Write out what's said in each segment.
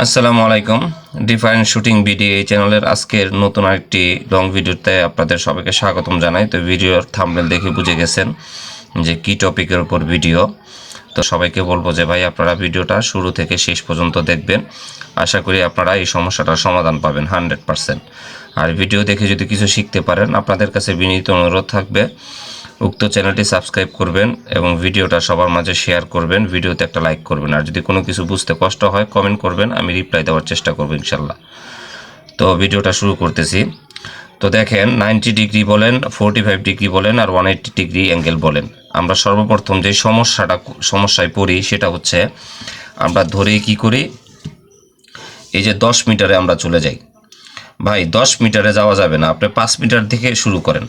আসসালামু আলাইকুম। Different shooting video এই চ্যানেলের আজকের নতুন আরেকটি লং ভিডিওতে আপনাদের সবাইকে স্বাগতম জানাই। তো ভিডিওর থাম্বনেল দেখে বুঝে গেছেন যে কি টপিকের উপর ভিডিও। তো সবাইকে বলবো যে ভাই আপনারা ভিডিওটা শুরু থেকে শেষ পর্যন্ত দেখবেন। আশা করি আপনারা এই সমস্যাটার সমাধান পাবেন 100%। আর ভিডিও দেখে যদি কিছু শিখতে পারেন, আপনাদের কাছে বিনীত অনুরোধ থাকবে উক্ত চ্যানেলটি সাবস্ক্রাইব করবেন এবং ভিডিওটা সবার মাঝে শেয়ার করবেন, ভিডিওতে একটা লাইক করবেন। আর যদি কোনো কিছু বুঝতে কষ্ট হয় কমেন্ট করবেন, আমি রিপ্লাই দেওয়ার চেষ্টা করব ইনশাল্লাহ। তো ভিডিওটা শুরু করতেছি। তো দেখেন 90 ডিগ্রি বলেন, 45 ডিগ্রি বলেন আর 180 ডিগ্রি অ্যাঙ্গেল বলেন, আমরা সর্বপ্রথম যে সমস্যায় পড়ি সেটা হচ্ছে আমরা ধরেই কি করি, এই যে 10 মিটারে আমরা চলে যাই। ভাই 10 মিটারে যাওয়া যাবে না, আপনি 5 মিটার থেকে শুরু করেন।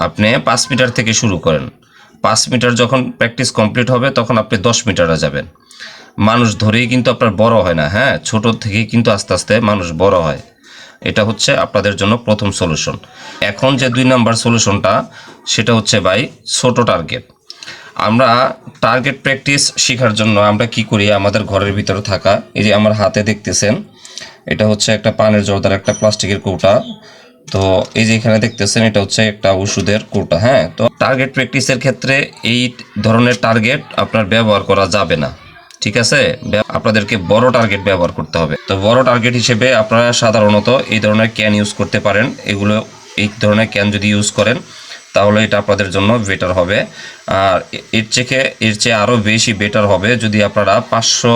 আপনি 5 মিটার থেকে শুরু করেন, 5 মিটার যখন প্র্যাকটিস কমপ্লিট হবে তখন আপনি 10 মিটারে যাবেন। মানুষ ধরেই কিন্তু আপনার বড় হয় না, হ্যাঁ, ছোট থেকেই কিন্তু আস্তে আস্তে মানুষ বড় হয়। এটা হচ্ছে আপনাদের জন্য প্রথম সলিউশন। এখন যে 2 নাম্বার সলিউশনটা সেটা হচ্ছে ভাই ছোট টার্গেট। আমরা টার্গেট প্র্যাকটিস শেখার জন্য আমরা কি করি, আমাদের ঘরের ভিতরে থাকা এই যে আমার হাতে দেখতেছেন, এটা হচ্ছে একটা পানের জর্দার একটা প্লাস্টিকের কৌটা। তো এই যে এখানে দেখতেছেন এটা হচ্ছে একটা ওষুধের কৌটা। হ্যাঁ, তো টার্গেট প্র্যাকটিসের ক্ষেত্রে এই ধরনের টার্গেট আপনার ব্যবহার করা যাবে না, ঠিক আছে। আপনাদেরকে বড় টার্গেট ব্যবহার করতে হবে। তো বড় টার্গেট হিসেবে আপনারা সাধারণত এই ধরনের ক্যান ইউজ করতে পারেন। এই ধরনের ক্যান যদি ইউজ করেন তাহলে এটা আপনাদের জন্য বেটার হবে। আর এর চেয়ে আরও বেশি বেটার হবে যদি আপনারা 500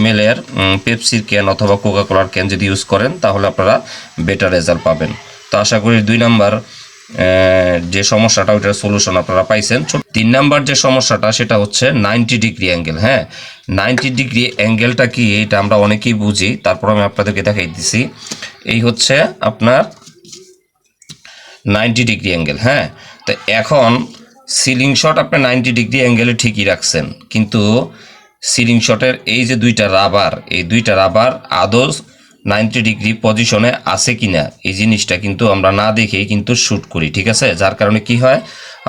ml এর পেপসির ক্যান অথবা কোকা কোলার ক্যান যদি ইউজ করেন, তাহলে আপনারা বেটার রেজাল্ট পাবেন। তো আশা করি 2 নাম্বার যে সমস্যাটা ওইটার সলিউশন আপনারা পাইছেন। 3 নাম্বার যে সমস্যাটা সেটা হচ্ছে 90 ডিগ্রি অ্যাঙ্গেল। হ্যাঁ, 90 ডিগ্রি অ্যাঙ্গেলটা কি এটা আমরা অনেকেই বুঝি, তারপর আমি আপনাদেরকে দেখাই দিছি। এই হচ্ছে আপনার 90 ডিগ্রি অ্যাঙ্গেল। হ্যাঁ, তো এখন সিলিং শট আপনি 90 ডিগ্রি অ্যাঙ্গেলে ঠিকই রাখছেন, কিন্তু সিলিং শটের এই যে এই দুইটা রাবার আদৌ 90 ডিগ্রি পজিশনে আছে কিনা এই জিনিসটা কিন্তু আমরা না দেখেই কিন্তু শ্যুট করি, ঠিক আছে। যার কারণে কি হয়,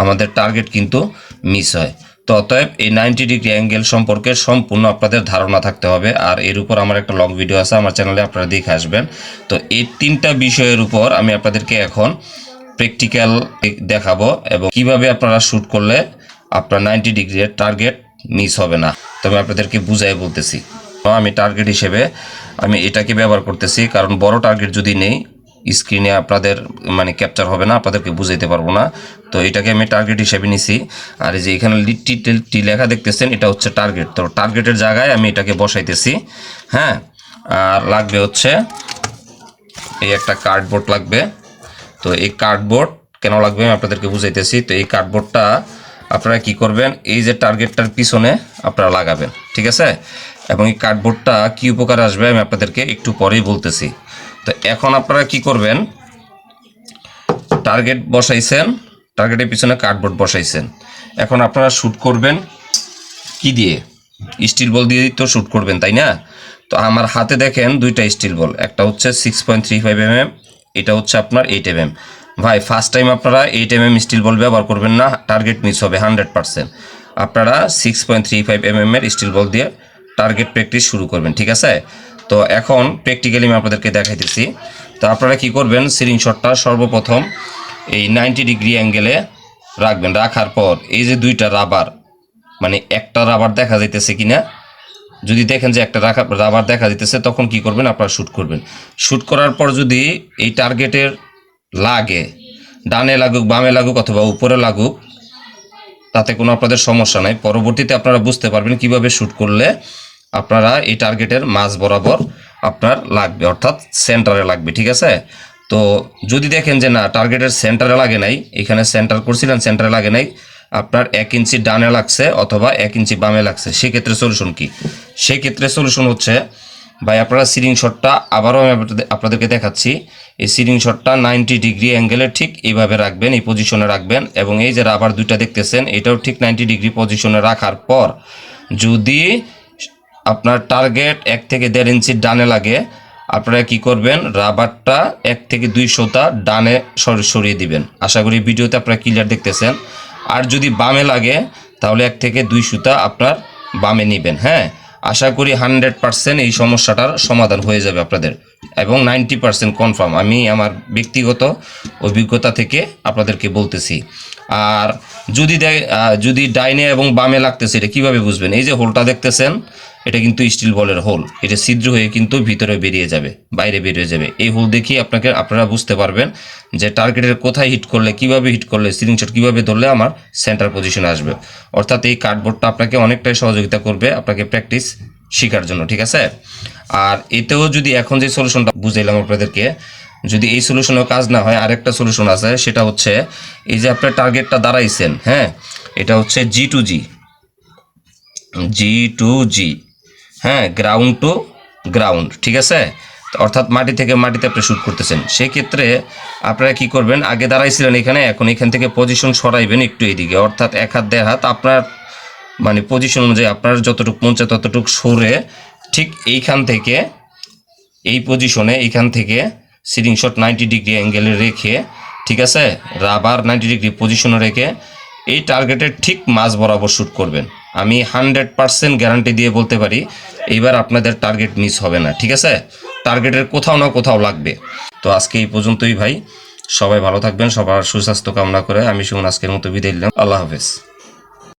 আমাদের টার্গেট কিন্তু মিস হয়। তো অতএব এই 90 ডিগ্রি অ্যাঙ্গেল সম্পর্কে সম্পূর্ণ আপনাদের ধারণা থাকতে হবে। আর এর উপর আমার একটা লং ভিডিও আছে আমার চ্যানেলে, আপনারা দেখে আসবেন। তো এই 3টা বিষয়ের উপর আমি আপনাদেরকে এখন প্র্যাকটিক্যাল দেখাবো এবং কিভাবে আপনারা শ্যুট করলে আপনার 90 ডিগ্রির টার্গেট মিস হবে না। তবে আপনাদেরকে বুঝাই বলতেছি, আমি টার্গেট হিসেবে আমি এটাকে ব্যবহার করতেছি, কারণ বড় টার্গেট যদি নেই স্ক্রিনে আপনাদের ক্যাপচার হবে না, আপনাদেরকে বুঝাইতে পারবো না। তো এটাকে আমি টার্গেট হিসেবে নিছি। আর এই যে এখানে টি লেখা দেখতেছেন এটা হচ্ছে টার্গেট। তো টার্গেটের জায়গায় আমি এটাকে বসাইতেছি। হ্যাঁ, আর লাগবে হচ্ছে এই একটা কার্ডবোর্ড লাগবে। তো এই কার্ডবোর্ড কেন লাগবে আমি আপনাদেরকে বুঝাইতেছি। তো এই কার্ডবোর্ডটা আপনারা কি করবেন, এই যে টার্গেটটার পিছনে আপনারা লাগাবেন, ঠিক আছে। এবং এই কার্ডবোর্ডটা কি উপকারে আসবে আমি আপনাদেরকে একটু পরেই বলতেছি। তো এখন আপনারা কি করবেন, টার্গেট বসাইছেন, টার্গেটের পিছনে কার্ডবোর্ড বসাইছেন। এখন আপনারা শ্যুট করবেন কি দিয়ে, স্টিল বল দিয়ে তো শ্যুট করবেন, তাই না। তো আমার হাতে দেখেন 2টা স্টিল বল, একটা হচ্ছে 6.35 mm, এটা হচ্ছে আপনার 8 mm। ভাই ফার্স্ট টাইম আপনারা 8 mm স্টিল বল ব্যবহার করবেন না, টার্গেট মিস হবে 100%। আপনারা 6.35 mm এর স্টিল বল দিয়ে টার্গেট প্র্যাকটিস শুরু করবেন, ঠিক আছে। তো এখন প্র্যাকটিক্যালি আমি আপনাদেরকে দেখাইতেছি। তো আপনারা কি করবেন, সিলিং শটটা সর্বপ্রথম এই 90 ডিগ্রি অ্যাঙ্গেলে রাখবেন। রাখার পর এই যে 2টা রাবার, একটা রাবার দেখা যাইতেছে কিনা, যদি দেখেন যে একটা রাবার দেখা দিতেছে তখন কি করবেন, আপনারা শ্যুট করবেন। শ্যুট করার পর যদি এই টার্গেটের লাগে, ডানে লাগুক বামে লাগুক অথবা উপরে লাগুক, তাতে কোনো আপনাদের সমস্যা নাই। পরবর্তীতে আপনারা বুঝতে পারবেন কিভাবে শ্যুট করলে আপনারা এই টার্গেটের মাঝ বরাবর আপনার লাগবে, অর্থাৎ সেন্টারে লাগবে, ঠিক আছে। তো যদি দেখেন যে না টার্গেটের সেন্টারে লাগে নাই, এখানে সেন্টার করছিলেন সেন্টারে লাগে নাই, আপনার 1 ইঞ্চি ডানে লাগছে অথবা 1 ইঞ্চি বামে লাগছে, সেক্ষেত্রে সলিউশন কি? সেক্ষেত্রে সলিউশন হচ্ছে ভাই আপনারা সিলিং শটটা আবারও আমি আপনাদেরকে দেখাচ্ছি। এই সিলিং শটটা 90 ডিগ্রি অ্যাঙ্গেলে ঠিক এইভাবে রাখবেন, এই পজিশনে রাখবেন। এবং এই যে রাবার 2টা দেখতেছেন এটাও ঠিক 90 ডিগ্রি পজিশনে রাখার পর যদি আপনার টার্গেট 1 থেকে 1.5 ইঞ্চি ডানে লাগে, আপনারা কি করবেন, রাবারটা 1 থেকে 2 সুতা ডানে সরিয়ে দিবেন। আশা করি ভিডিওতে আপনারা ক্লিয়ার দেখতেছেন। আর যদি বামে লাগে তাহলে 1 থেকে 2 সুতা আপনার বামে নেবেন। হ্যাঁ, আশা করি 100% এই সমস্যাটার সমাধান হয়ে যাবে আপনাদের, এবং 90% কনফার্ম আমি আমার ব্যক্তিগত অভিজ্ঞতা থেকে আপনাদেরকে বলতেছি। আর যদি ডাইনে এবং বামে লাগতেছে, এটা কীভাবে বুঝবেন? এই যে হোলটা দেখতেছেন, এটা কিন্তু স্টিল বলের হোল, এটা ছিদ্র হয়ে কিন্তু ভিতরে বেরিয়ে যাবে, বাইরে বেরিয়ে যাবে। এই হোল দেখিয়ে আপনারা বুঝতে পারবেন যে টার্গেটের কোথায় হিট করলে, কিভাবে হিট করলে, সিলিং শট কীভাবে ধরলে আমার সেন্টার পজিশনে আসবে। অর্থাৎ এই কার্ডবোর্ডটা আপনাকে অনেকটাই সহযোগিতা করবে আপনাকে প্র্যাকটিস শেখার জন্য, ঠিক আছে? আর এতেও যদি এখন যে সলিউশনটা বুঝাইলাম আপনাদেরকে, যদি এই সলিউশনেও কাজ না হয়, আরেকটা সলিউশন আছে, সেটা হচ্ছে এই যে আপনার টার্গেটটা দাঁড়াইছেন, হ্যাঁ, এটা হচ্ছে G2G, হ্যাঁ, গ্রাউন্ড টু গ্রাউন্ড, ঠিক আছে? অর্থাৎ মাটি থেকে মাটিতে আপনি শ্যুট করতেছেন। সেক্ষেত্রে আপনারা কি করবেন, আগে দাঁড়াইছিলেন এখানে, এখন এখান থেকে পজিশন সরাইবেন একটু এইদিকে, অর্থাৎ 1 হাত 1.5 হাত আপনার মানে পজিশন অনুযায়ী আপনার যতটুকু মন চায় ততটুকু সরে ঠিক এইখান থেকে এই পজিশনে, এইখান থেকে সিলিং শট 90 ডিগ্রি অ্যাঙ্গেলে রেখে, ঠিক আছে, রাবার 90 ডিগ্রি পজিশনে রেখে এই টার্গেটের ঠিক মাঝ বরাবর শ্যুট করবেন। আমি 100% গ্যারান্টি দিয়ে বলতে পারি এইবার আপনাদের টার্গেট মিস হবে না, ঠিক আছে? টার্গেটের কোথাও না কোথাও লাগবে। তো আজকে এই পর্যন্তই ভাই, সবাই ভালো থাকবেন, সবার সুস্বাস্থ্য কামনা করে আমি সুমন আজকের মতো বিদায় নিলাম। আল্লাহ হাফেজ।